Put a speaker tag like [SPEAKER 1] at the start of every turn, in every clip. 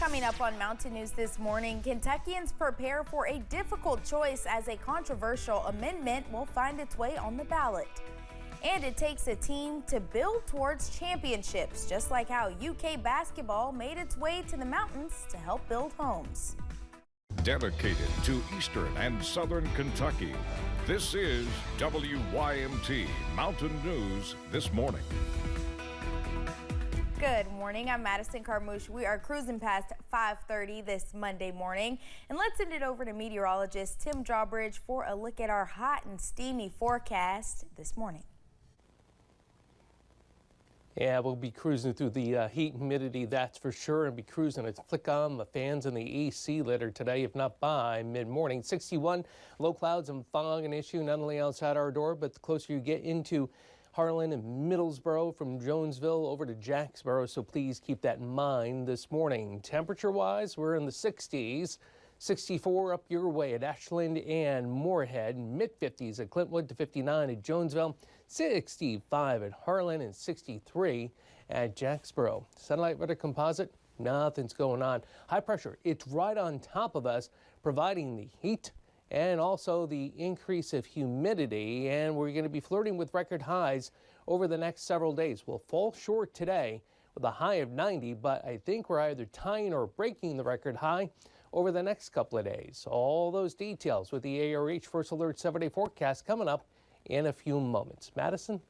[SPEAKER 1] Coming up on Mountain News this morning, Kentuckians prepare for a difficult choice as a controversial amendment will find its way on the ballot. And it takes a team to build towards championships, just like how UK basketball made its way to the mountains to help build homes.
[SPEAKER 2] Dedicated to Eastern and Southern Kentucky, this is WYMT Mountain News This Morning.
[SPEAKER 1] Good morning, I'm Addison. We are cruising past 5:30 this Monday morning, and let's send it over to meteorologist Tim Drawbridge for a look at our hot and steamy forecast this morning.
[SPEAKER 3] Yeah, we'll be cruising through the heat and humidity, that's for sure, and be cruising to flick on the fans and the AC later today, if not by mid-morning. 61, low clouds and fog an issue not only outside our door, but the closer you get into Harlan and Middlesboro from Jonesville over to Jacksboro, so please keep that in mind this morning. Temperature-wise, we're in the 60s. 64 up your way at Ashland and Moorhead, mid-50s at Clintwood to 59 at Jonesville, 65 at Harlan and 63 at Jacksboro. Satellite weather composite, nothing's going on. High pressure, it's right on top of us, providing the heat and also the increase of humidity, and we're going to be flirting with record highs over the next several days. We'll fall short today with a high of 90, but I think we're either tying or breaking the record high over the next couple of days. All those details with the ARH First Alert 7-day forecast coming up in a few moments. Madison?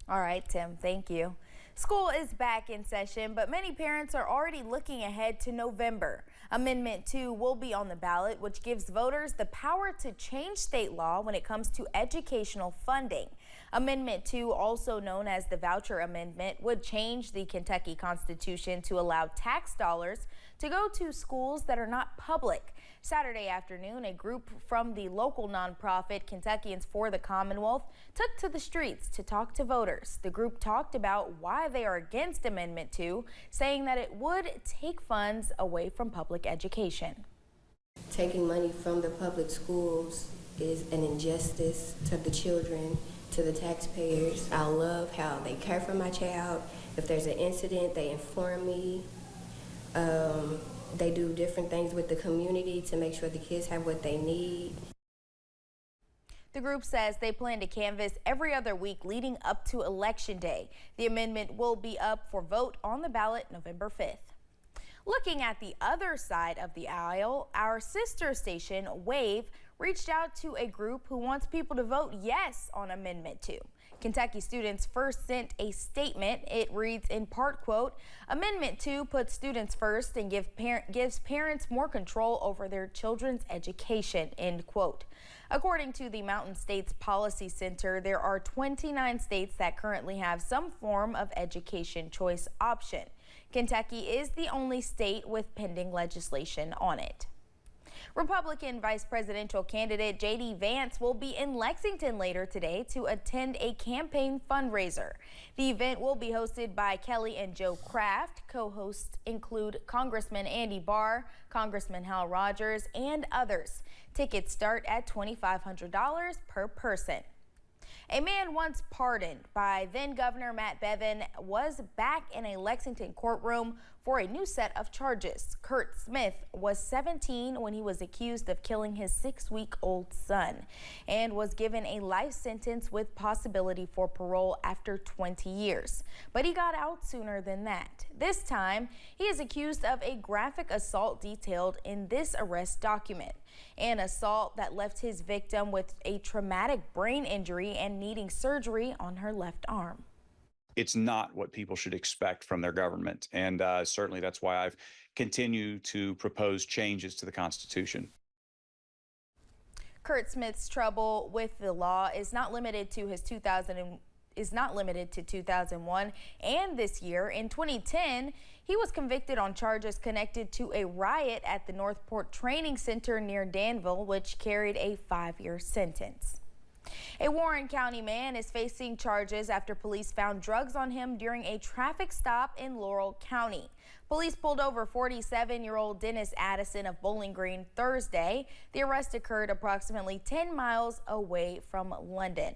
[SPEAKER 1] All right, Tim, thank you. School is back in session, but many parents are already looking ahead to November. Amendment 2 will be on the ballot, which gives voters the power to change state law when it comes to educational funding. Amendment 2, also known as the Voucher Amendment, would change the Kentucky Constitution to allow tax dollars to go to schools that are not public. Saturday afternoon, a group from the local nonprofit Kentuckians for the Commonwealth took to the streets to talk to voters. The group talked about why they are against Amendment 2, saying that it would take funds away from public education.
[SPEAKER 4] Taking money from the public schools is an injustice to the children, to the taxpayers. I love how they care for my child. If there's an incident, they inform me. They do different things with the community to make sure the kids have what they need.
[SPEAKER 1] The group says they plan to canvass every other week leading up to Election Day. The amendment will be up for vote on the ballot November 5th. Looking at the other side of the aisle, our sister station, WAVE, reached out to a group who wants people to vote yes on Amendment 2. Kentucky students first sent a statement. It reads in part, quote, Amendment 2 puts students first and gives parents more control over their children's education, end quote. According to the Mountain States Policy Center, there are 29 states that currently have some form of education choice option. Kentucky is the only state with pending legislation on it. Republican vice presidential candidate J.D. Vance will be in Lexington later today to attend a campaign fundraiser. The event will be hosted by Kelly and Joe Kraft. Co-hosts include Congressman Andy Barr, Congressman Hal Rogers, and others. Tickets start at $2,500 per person. A man once pardoned by then-Governor Matt Bevin was back in a Lexington courtroom for a new set of charges. Kurt Smith was 17 when he was accused of killing his 6-week-old son and was given a life sentence with possibility for parole after 20 years. But he got out sooner than that. This time, he is accused of a graphic assault detailed in this arrest document, an assault that left his victim with a traumatic brain injury and needing surgery on her left arm.
[SPEAKER 5] It's not what people should expect from their government. And certainly that's why I've continued to propose changes to the Constitution.
[SPEAKER 1] Kurt Smith's trouble with the law is not limited to 2001 and this year. In 2010, he was convicted on charges connected to a riot at the Northport Training Center near Danville, which carried a 5-year sentence. A Warren County man is facing charges after police found drugs on him during a traffic stop in Laurel County. Police pulled over 47-year-old Dennis Addison of Bowling Green Thursday. The arrest occurred approximately 10 miles away from London.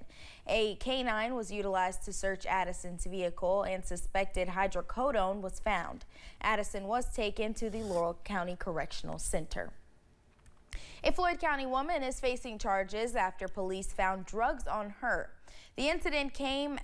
[SPEAKER 1] A canine was utilized to search Addison's vehicle and suspected hydrocodone was found. Addison was taken to the Laurel County Correctional Center. A Floyd County woman is facing charges after police found drugs on her. The incident came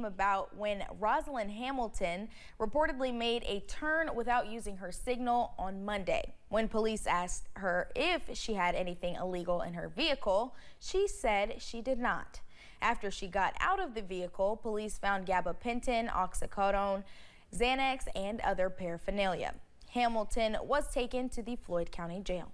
[SPEAKER 1] about when Rosn Hamilton reportedly made a turn without using her signal on Monday. When police asked her if she had anything illegal in her vehicle, she said she did not. After she got out of the vehicle, police found gabapentin, oxycodone, Xanax, and other paraphernalia. Hamilton was taken to the Floyd County Jail.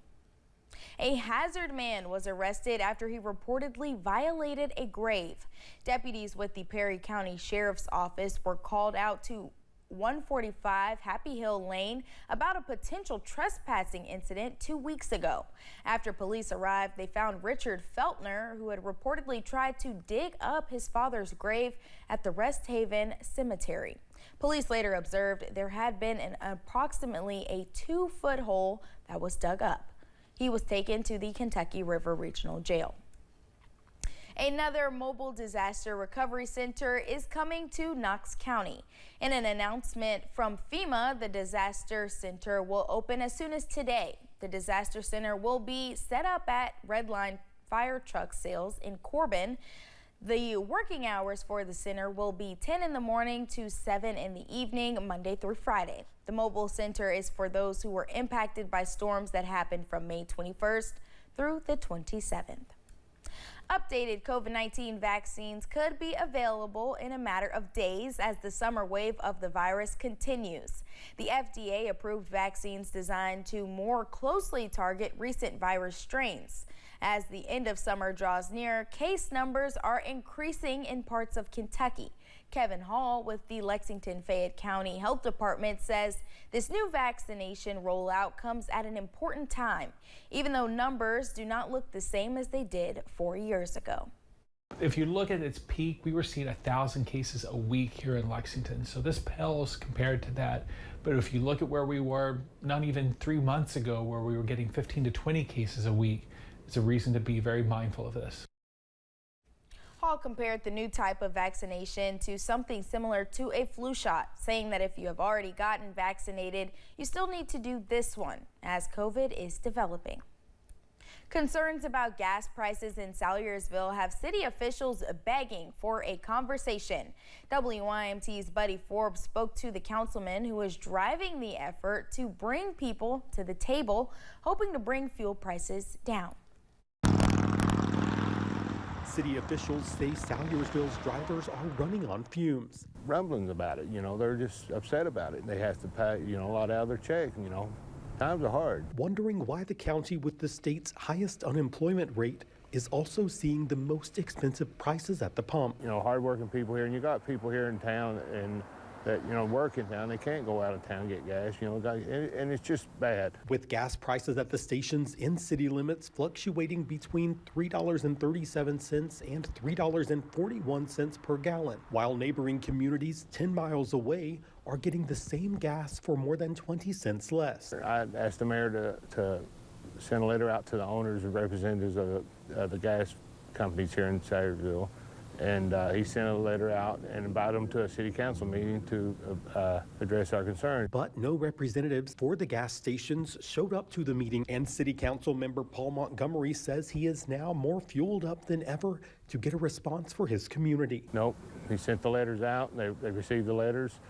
[SPEAKER 1] A hazard man was arrested after he reportedly violated a grave. Deputies with the Perry County Sheriff's Office were called out to 145 Happy Hill Lane about a potential trespassing incident 2 weeks ago. After police arrived, they found Richard Feltner, who had reportedly tried to dig up his father's grave at the Rest Haven Cemetery. Police later observed there had been approximately a 2-foot hole that was dug up. He was taken to the Kentucky River Regional Jail. Another mobile disaster recovery center is coming to Knox County. In an announcement from FEMA, the disaster center will open as soon as today. The disaster center will be set up at Redline Fire Truck Sales in Corbin. The working hours for the center will be 10 in the morning to 7 in the evening, Monday through Friday. The mobile center is for those who were impacted by storms that happened from May 21st through the 27th. Updated COVID-19 vaccines could be available in a matter of days as the summer wave of the virus continues. The FDA approved vaccines designed to more closely target recent virus strains. As the end of summer draws near, case numbers are increasing in parts of Kentucky. Kevin Hall with the Lexington-Fayette County Health Department says this new vaccination rollout comes at an important time, even though numbers do not look the same as they did 4 years ago.
[SPEAKER 6] If you look at its peak, we were seeing 1,000 cases a week here in Lexington, so this pales compared to that. But if you look at where we were not even 3 months ago, where we were getting 15 to 20 cases a week, it's a reason to be very mindful of this.
[SPEAKER 1] Hall compared the new type of vaccination to something similar to a flu shot, saying that if you have already gotten vaccinated, you still need to do this one as COVID is developing. Concerns about gas prices in Salyersville have city officials begging for a conversation. WYMT's Buddy Forbes spoke to the councilman who is driving the effort to bring people to the table, hoping to bring fuel prices down.
[SPEAKER 7] City officials say Salyersville's drivers are running on fumes.
[SPEAKER 8] Rumblings about it, they're just upset about it. They have to pay, a lot out of their check, Times are hard.
[SPEAKER 7] Wondering why the county with the state's highest unemployment rate is also seeing the most expensive prices at the pump.
[SPEAKER 8] Hardworking people here, and you got people here in town and that, work in town. They can't go out of town and get gas, and it's just bad.
[SPEAKER 7] With gas prices at the stations in city limits fluctuating between $3.37 and $3.41 per gallon, while neighboring communities 10 miles away are getting the same gas for more than 20 cents less.
[SPEAKER 8] I asked the mayor to send a letter out to the owners and representatives of the gas companies here in Salyersville. And he sent a letter out and invited them to a city council meeting to address our concern.
[SPEAKER 7] But no representatives for the gas stations showed up to the meeting, and city council member Paul Montgomery says he is now more fueled up than ever to get a response for his community.
[SPEAKER 8] Nope, he sent the letters out, they received the letters,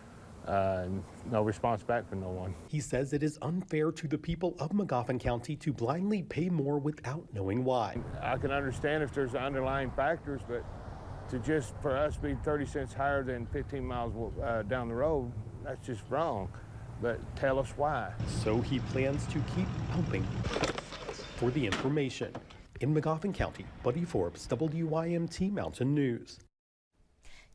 [SPEAKER 8] and no response back from no one.
[SPEAKER 7] He says it is unfair to the people of Magoffin County to blindly pay more without knowing why.
[SPEAKER 8] I can understand if there's underlying factors, but to just for us be 30 cents higher than 15 miles down the road, that's just wrong. But tell us why.
[SPEAKER 7] So he plans to keep pumping. For the information, in Magoffin County, Buddy Forbes, WYMT Mountain News.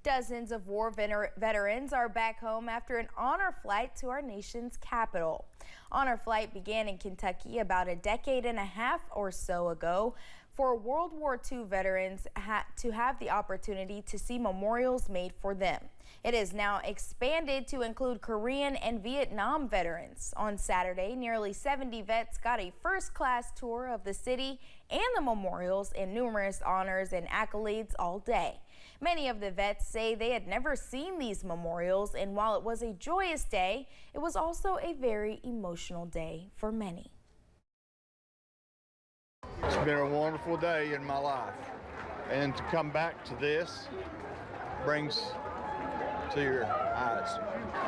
[SPEAKER 1] Dozens of war veterans are back home after an honor flight to our nation's capital. Honor flight began in Kentucky about a decade and a half or so ago for World War II veterans to have the opportunity to see memorials made for them. It is now expanded to include Korean and Vietnam veterans. On Saturday, nearly 70 vets got a first-class tour of the city and the memorials and numerous honors and accolades all day. Many of the vets say they had never seen these memorials, and while it was a joyous day, it was also a very emotional day for many.
[SPEAKER 9] It's been a wonderful day in my life, and to come back to this brings tears eyes.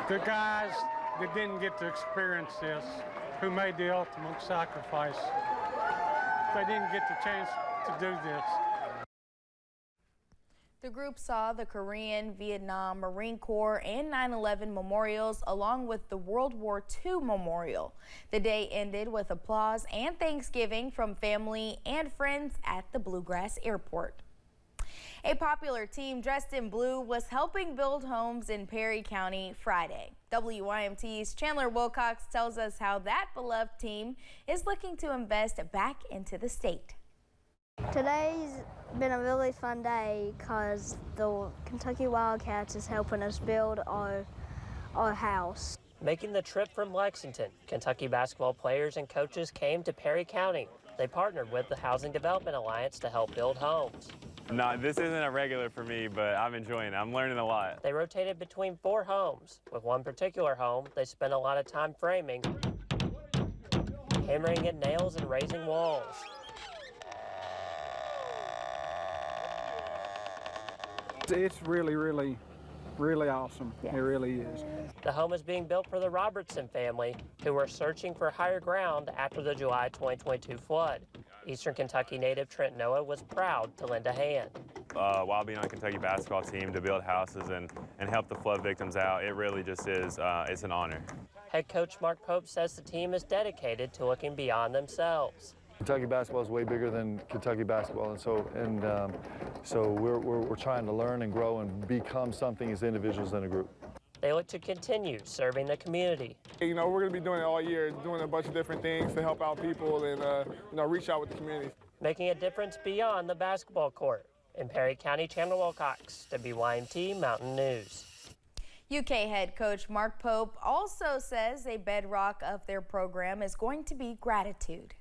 [SPEAKER 10] The guys that didn't get to experience this, who made the ultimate sacrifice, they didn't get the chance to do this.
[SPEAKER 1] The group saw the Korean, Vietnam, Marine Corps, and 9/11 memorials along with the World War II memorial. The day ended with applause and Thanksgiving from family and friends at the Bluegrass Airport. A popular team dressed in blue was helping build homes in Perry County Friday. WYMT's Chandler Wilcox tells us how that beloved team is looking to invest back into the state.
[SPEAKER 11] Today's been a really fun day because the Kentucky Wildcats is helping us build our house.
[SPEAKER 12] Making the trip from Lexington, Kentucky basketball players and coaches came to Perry County. They partnered with the Housing Development Alliance to help build homes.
[SPEAKER 13] No, this isn't a regular for me, but I'm enjoying it. I'm learning a lot.
[SPEAKER 12] They rotated between 4 homes. With one particular home, they spent a lot of time framing, hammering in nails and raising walls.
[SPEAKER 10] It's really awesome. It really is.
[SPEAKER 12] The home is being built for the Robertson family, who were searching for higher ground after the July 2022 flood. Eastern Kentucky native Trent Noah was proud to lend a hand.
[SPEAKER 13] While being on the Kentucky basketball team, to build houses and help the flood victims out, it really just is, it's an honor.
[SPEAKER 12] Head coach Mark Pope says the team is dedicated to looking beyond themselves.
[SPEAKER 14] Kentucky basketball is way bigger than Kentucky basketball, and so we're trying to learn and grow and become something as individuals in a group.
[SPEAKER 12] They look to continue serving the community.
[SPEAKER 15] You know, we're going to be doing it all year, doing a bunch of different things to help out people and reach out with the community.
[SPEAKER 12] Making a difference beyond the basketball court. In Perry County, Chandler Wilcox, WYMT Mountain News.
[SPEAKER 1] UK head coach Mark Pope also says a bedrock of their program is going to be gratitude.